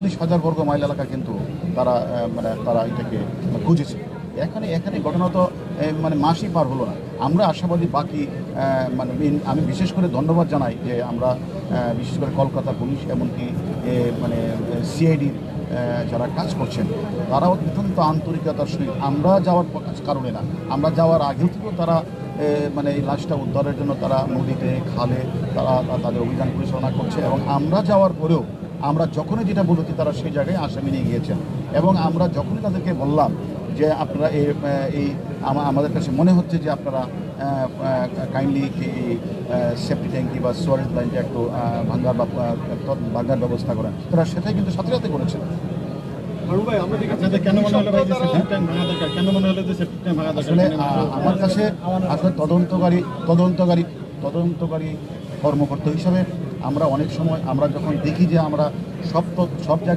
40,000 বর্গ মাইল এলাকা কিন্তু তারা তারা এটাকে খুঁজেছে। এখানে ঘটনা তো মানে মাসই পার হলো না। আমরা আশাবাদী বাকি আমি বিশেষ করে ধন্যবাদ জানাই যে আমরা বিশেষ করে কলকাতা পুলিশ এমনকি সিআইডির যারা কাজ করছেন তারা অত্যন্ত আন্তরিকতার সহিত আমরা যাওয়ার কারণে না, আমরা যাওয়ার আগেও থেকেও তারা এই লাশটা উদ্ধারের জন্য তারা নদীতে খালে তারা তাদের অভিযান পরিচালনা করছে এবং আমরা যাওয়ার পরেও আমরা যখনই যেটা বলেছি তারা সেই জায়গায় আসামি নিয়ে গিয়েছেন এবং আমরা যখনই তাদেরকে বললাম যে আপনারা এই আমাদের কাছে মনে হচ্ছে যে আপনারা কাইন্ডলি সেফটি ট্যাঙ্কি বা সোয়ারেজ লাইনটা একটু ভাঙার ব্যবস্থা করেন, তারা সেটাই কিন্তু সাথে সাথে করেছেন। আসলে আমার কাছে আসলে তদন্তকারী কর্মকর্তা হিসাবে আমরা অনেক সময় আমরা যখন দেখি যে আমরা সব জায়গায়